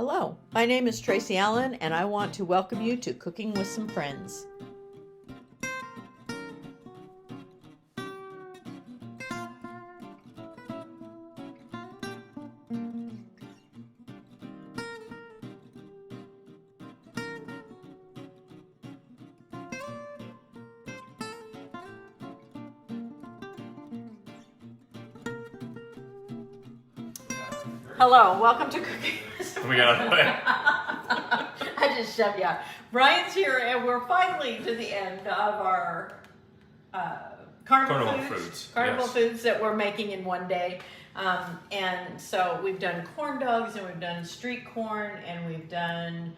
Hello, my name is Tracy Allen, and I want to welcome you to Cooking with Some Friends. Hello, welcome to Cooking with Some We got it. I just shoved you out. Brian's here, and we're finally to the end of our carnival foods. Carnival yes. foods that we're making in one day. And so we've done corn dogs, and we've done street corn, and we've done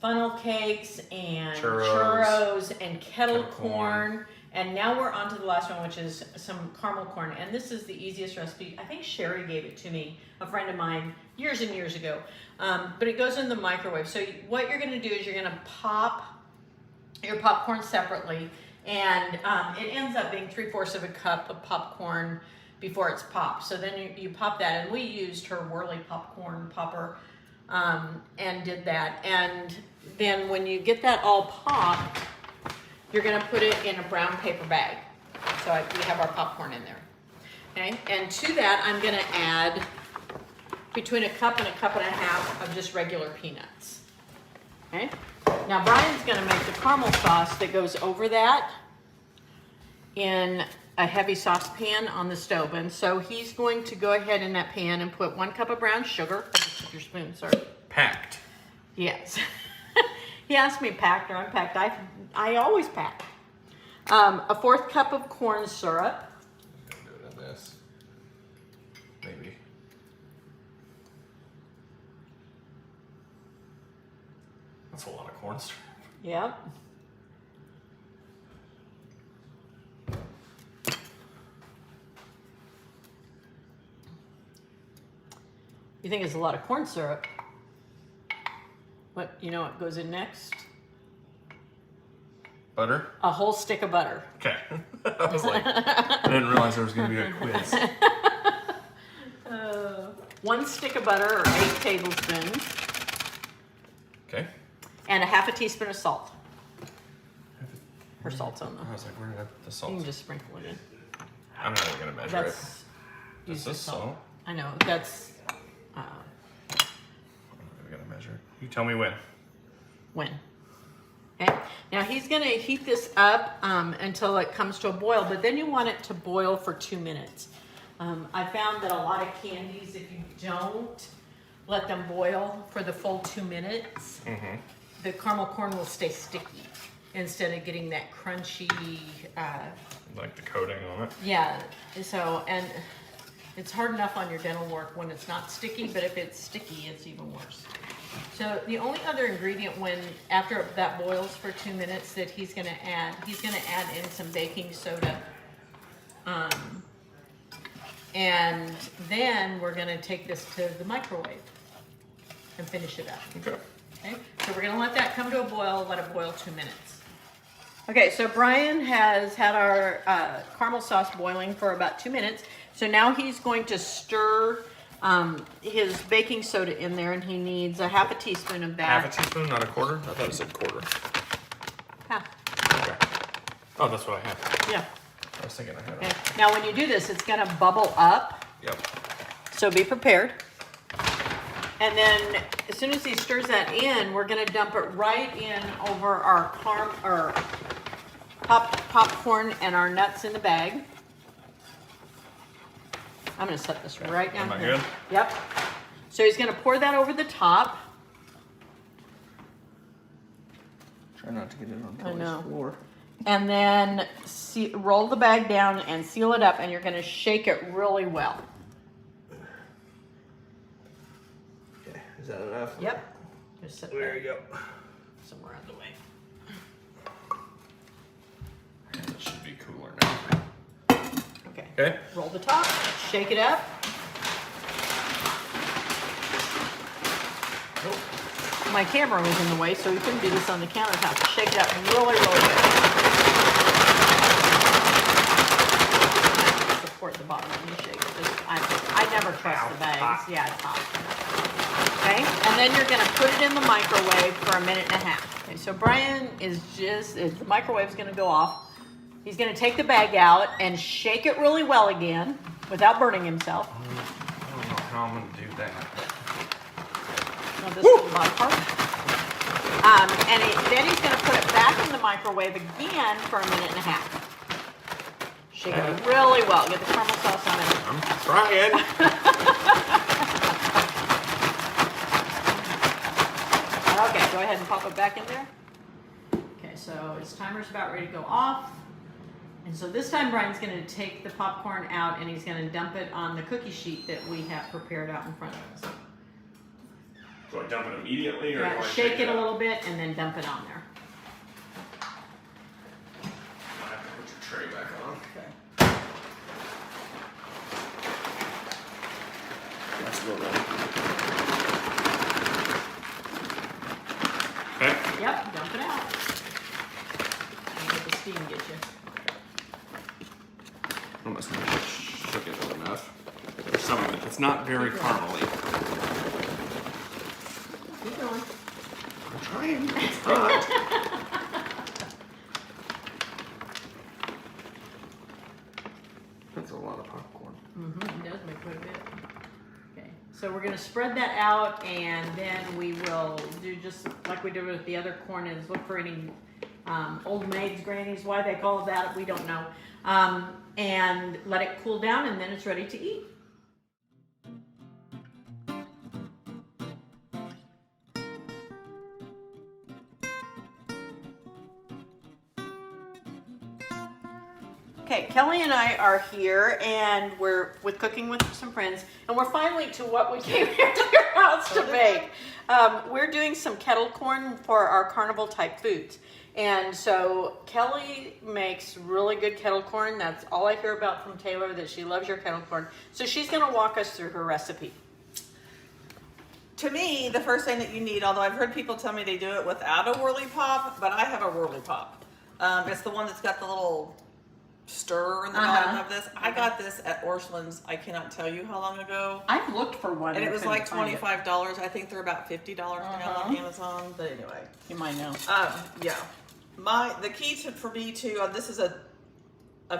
funnel cakes, and churros and kettle corn. And now we're on to the last one, which is some caramel corn. And this is the easiest recipe. I think Sherry gave it to me, a friend of mine, years and years ago. But it goes in the microwave. So what you're going to do is you're going to pop your popcorn separately. And it ends up being 3/4 of a cup of popcorn before it's popped. So then you pop that. And we used her Whirly popcorn popper and did that. And then when you get that all popped, you're going to put it in a brown paper bag. So we have our popcorn in there. Okay, and to that I'm going to add between a cup and a cup and a half of just regular peanuts. Okay, now Brian's going to make the caramel sauce that goes over that in a heavy saucepan on the stove. And so he's going to go ahead in that pan and put 1 cup of brown sugar. I just took your spoon, sorry. Packed. Yes. He asked me packed or unpacked. I always pack. A 1/4 cup of corn syrup. I'm gonna do it in this. Maybe. That's a lot of corn syrup. Yep. You think it's a lot of corn syrup? You know what goes in next? Butter? A whole stick of butter. Okay. I was like, I didn't realize there was going to be a quiz. 1 stick of butter, or 8 tablespoons. Okay. And a 1/2 teaspoon of salt. Her salt's on I was like, where did I put the You salt? can just sprinkle it in. I'm not even going to measure it. Use Is the this salt? I know, that's I'm not going to measure it. You tell me when. when. Okay, now he's going to heat this up until it comes to a boil, but then you want it to boil for 2 minutes. I found that a lot of candies, if you don't let them boil for the full 2 minutes, the caramel corn will stay sticky instead of getting that crunchy. Like the coating on it. Yeah, so, and it's hard enough on your dental work when it's not sticky, but if it's sticky, it's even worse. So the only other ingredient after that boils for 2 minutes that he's gonna add in some baking soda. And then we're gonna take this to the microwave and finish it up. Okay, so we're gonna let that come to a boil, let it boil 2 minutes. Okay, so Brian has had our caramel sauce boiling for about 2 minutes. So now he's going to stir his baking soda in there, and he needs a 1/2 teaspoon of that. 1/2 teaspoon, not a quarter? I thought it said quarter. Half. Okay. Oh, that's what I have. Yeah. I was thinking I had Okay. it. Now when you do this, it's gonna bubble up. Yep. So be prepared. And then as soon as he stirs that in, we're gonna dump it right in over our popcorn and our nuts in the bag. I'm gonna set this right down Am I here. good? Yep. So he's gonna pour that over the top. Try not to get it on I know. Kelly's floor. And then roll the bag down and seal it up, and you're gonna shake it really well. Okay, is that enough? Yep. Just set There that you go. somewhere out of the way. It should be cooler now. Okay. Okay. Roll the top, shake it up. Nope. My camera was in the way, so we couldn't do this on the countertop. Shake it up really, really good. Support the bottom when you shake it. I never trust the bags. Yeah, it's hot. Okay, And then you're gonna put it in the microwave for a minute and a half. Okay, so Brian is the microwave's gonna go off. He's gonna take the bag out and shake it really well again without burning himself. I don't know how I'm gonna do that. No, this is the bottom part. Then he's gonna put it back in the microwave again for a minute and a half. Shake it really well. Get the caramel sauce on it. I'm trying. Okay, go ahead and pop it back in there. Okay, so his timer's about ready to go off. And so this time Brian's going to take the popcorn out and he's going to dump it on the cookie sheet that we have prepared out in front of us. Do I dump it immediately or do I shake it a little bit and then dump it on there. I have to put your tray back on. Okay. That's good, right? Okay. Yep, dump it out. And let the steam get you. Almost shook it enough. There's some of it. It's not very caramely. Keep going. I'm trying. It's not. That's a lot of popcorn. Mm-hmm, it does make quite a bit. Okay, so we're gonna spread that out and then we will do just like we did with the other corn is look for any old maids, grannies, why they call it that, we don't know. And let it cool down and then it's ready to eat. Okay, Kelly and I are here and we're cooking with some friends and we're finally to what we came here to your house to make. We're doing some kettle corn for our carnival type foods. And so Kelly makes really good kettle corn. That's all I hear about from Taylor, that she loves your kettle corn. So she's gonna walk us through her recipe. To me, the first thing that you need, although I've heard people tell me they do it without a whirly pop, but I have a whirly pop. It's the one that's got the little stir in the bottom of this. I got this at Orscheln's, I cannot tell you how long ago. I've looked for one. And it was like $25. I think they're about $50 now on Amazon, but anyway. You might know. Yeah. The key for me too, this is a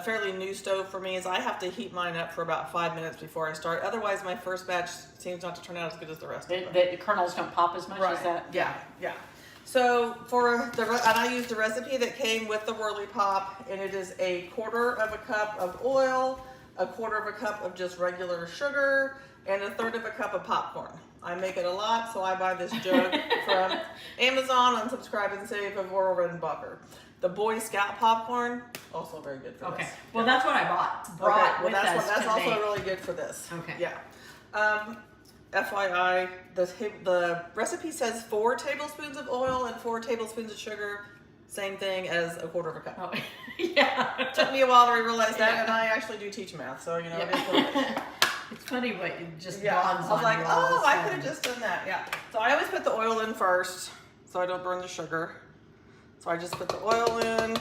fairly new stove for me, is I have to heat mine up for about 5 minutes before I start. Otherwise, my first batch seems not to turn out as good as the rest of them. The kernels don't pop as much as that? Yeah, yeah. So and I used the recipe that came with the whirly pop, and it is a 1/4 cup of oil, a 1/4 cup of just regular sugar, and a 1/3 cup of popcorn. I make it a lot, so I buy this jug from Amazon on Subscribe and Save of Oral Redenbacher. The Boy Scout popcorn, also very good for this. Okay, well that's what I bought. That's also really good for this. Okay. Yeah. FYI, the recipe says 4 tablespoons of oil and 4 tablespoons of sugar. Same thing as a 1/4 cup. Oh, yeah. It took me a while to realize that, and I actually do teach math, so you know. It is what it is. It's funny what it just Yeah, dawns I was on like, you all of a oh, I sudden. could have just done that. Yeah. So I always put the oil in first, so I don't burn the sugar. So I just put the oil in.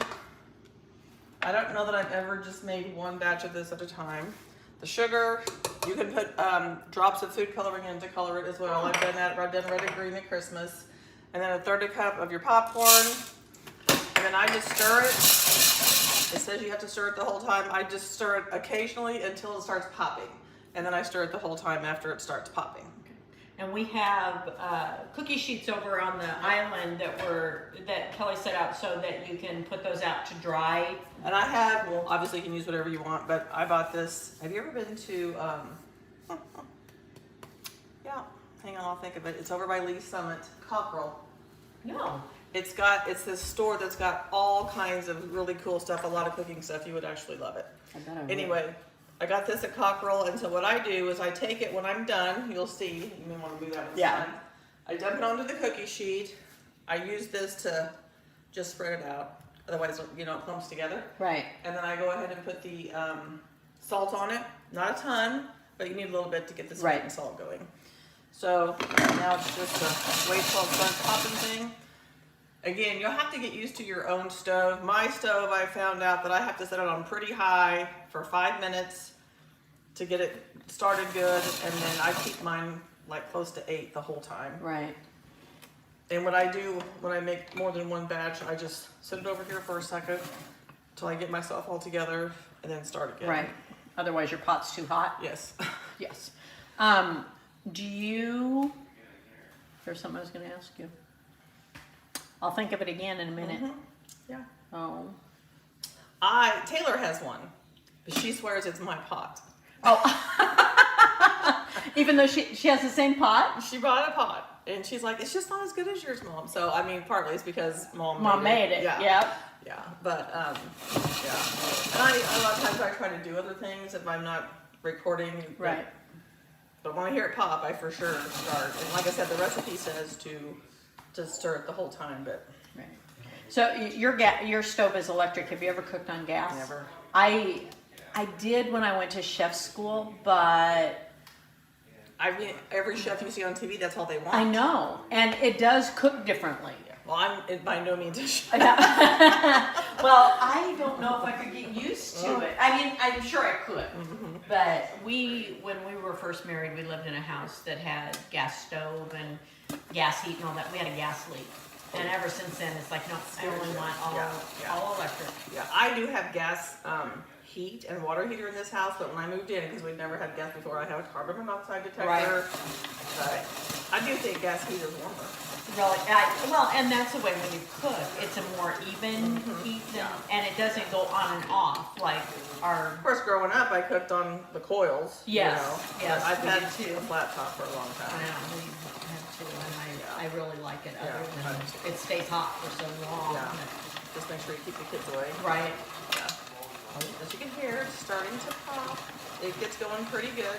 I don't know that I've ever just made one batch of this at a time. The sugar, you can put drops of food coloring in to color it as well. I've done that. I've done red and green at Christmas. And then a 1/3 cup of your popcorn. And then I just stir it. It says you have to stir it the whole time. I just stir it occasionally until it starts popping. And then I stir it the whole time after it starts popping. And we have cookie sheets over on the island that Kelly set out so that you can put those out to dry. And I have, well, obviously you can use whatever you want, but I bought this. Have you ever been to, yeah, hang on, I'll think of it. It's over by Lee Summit, Cockerel. No. It's this store that's got all kinds of really cool stuff, a lot of cooking stuff. You would actually love it. I bet I will. Anyway, I got this at Cockerel, and so what I do is I take it when I'm done. You'll see. You may want to move that one aside. I dump it onto the cookie sheet. I use this to just spread it out. Otherwise, you know, it clumps together. Right. And then I go ahead and put the salt on it. Not a ton, but you need a little bit to get the sweet and salt going. So now it's just a wait till it starts popping thing. Again, you'll have to get used to your own stove. My stove, I found out that I have to set it on pretty high for 5 minutes to get it started good, and then I keep mine like close to 8 the whole time. Right. And what I do when I make more than one batch, I just sit it over here for a second till I get myself all together and then start again. Right. Otherwise your pot's too hot. Yes. Yes. There's something I was going to ask you. I'll think of it again in a minute. Yeah. Oh. Taylor has one, but she swears it's my pot. Oh. Even though she has the same pot? She bought a pot, and she's like, it's just not as good as yours, Mom. So, I mean, partly it's because Mom made it. Yeah. Yep. Yeah, but, yeah. And a lot of times I try to do other things if I'm not recording. Right. But when I hear it pop, I for sure start. And like I said, the recipe says to stir it the whole time, but. Right. So your stove is electric. Have you ever cooked on gas? Never. I did when I went to chef school, but I mean, every chef you see on TV, that's all they want. I know, and it does cook differently. Well, I'm by no means a chef. Well, I don't know if I could get used to it. I mean, I'm sure I could, but when we were first married, we lived in a house that had gas stove and gas heat and all that. We had a gas leak. And ever since then, it's like, no, I only want all electric. Yeah, I do have gas heat and water heater in this house, but when I moved in, because we've never had gas before, I have a carbon monoxide detector. Right. But I do think gas heat is warmer. Really, and that's the way when you cook, it's a more even heat, and it doesn't go on and off like our. Of course, growing up, I cooked on the coils. Yes, you know, yes, I've we had did too. a flat top for a long I time. know, we have to, and I really like it. Other Yeah, than it stays hot for so long. Yeah. Just make sure you keep the kids away. Right. Yeah. As you can hear, it's starting to pop. It gets going pretty good.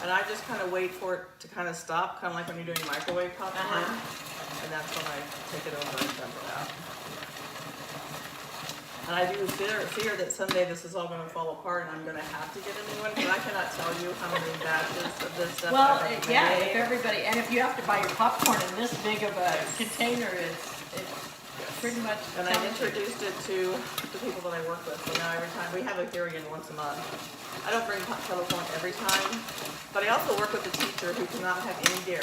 And I just kind of wait for it to kind of stop, kind of like when you're doing microwave popcorn. And that's when I take it over and dump it out. And I do fear that someday this is all going to fall apart and I'm going to have to get a new one, because I cannot tell you how many batches of this stuff Well, I've yeah, made. if you have to buy your popcorn in this big of a container, it's pretty much. And I introduced it to the people that I work with. So now every time, we have a hearing once a month. I don't bring telephone every time, but I also work with a teacher who cannot have any dairy.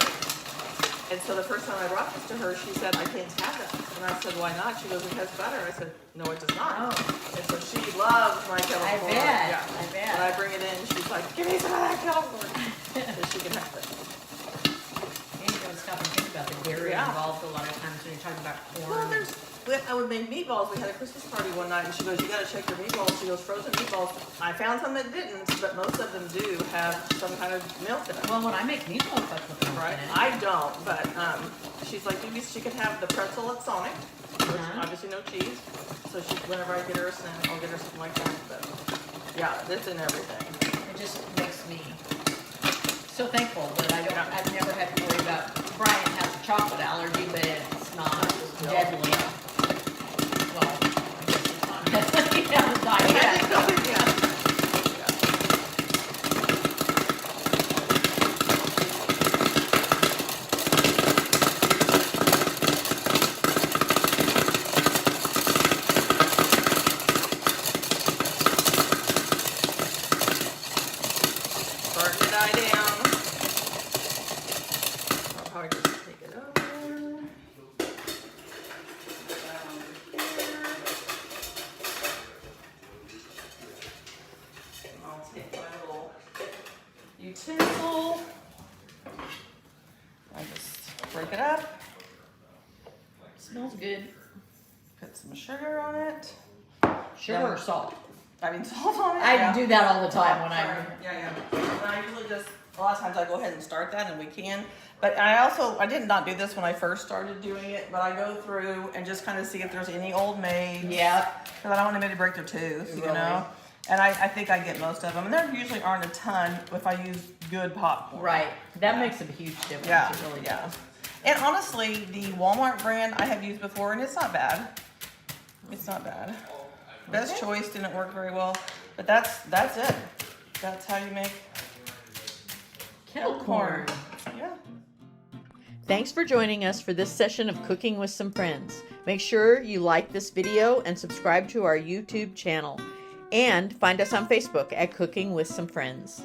And so the first time I brought this to her, she said, I can't have that. And I said, why not? She goes, it has butter. I said, no, it does not. Oh. And so she loves my kettle I corn. bet. Yeah. I bet. When I bring it in, she's like, give me some of that kettle corn. So she can have it. And you don't stop and think about the dairy involved a lot of times when you're talking about corn. Well, I would make meatballs. We had a Christmas party one night, and she goes, you got to check your meatballs. She goes, frozen meatballs. I found some that didn't, but most of them do have some kind of milk in it. Well, when I make meatloaf, I put milk Right? in it. I don't, but she's like, maybe she could have the pretzel at Sonic, which obviously no cheese. So whenever I get her a snack, I'll get her something like that. But yeah, it's in everything. It just makes me so thankful that I've never had to worry about. Brian has a chocolate allergy, but it's not deadly. Well, I guess it's not deadly. He hasn't died yet. Starting to die down. I'll probably just take it over. I'll take my little utensil. I just break it up. Smells good. Put some sugar on it. Sugar or salt? I mean salt on it. I do that all the time when Sorry. I'm. Yeah. And I usually just, a lot of times I go ahead and start that, and we can. But I did not do this when I first started doing it, but I go through and just kind of see if there's any old maids. Yep. Because I don't want anybody to break their tooth, you know? And I think I get most of them. And there usually aren't a ton if I use good popcorn. Right. That makes a huge difference. Yeah. It really yeah. does. And honestly, the Walmart brand I have used before, and it's not bad. It's not bad. Best Choice didn't work very well, but that's it. That's how you make Kettle corn. Yeah. Thanks for joining us for this session of Cooking with Some Friends. Make sure you like this video and subscribe to our YouTube channel. And find us on Facebook at Cooking with Some Friends.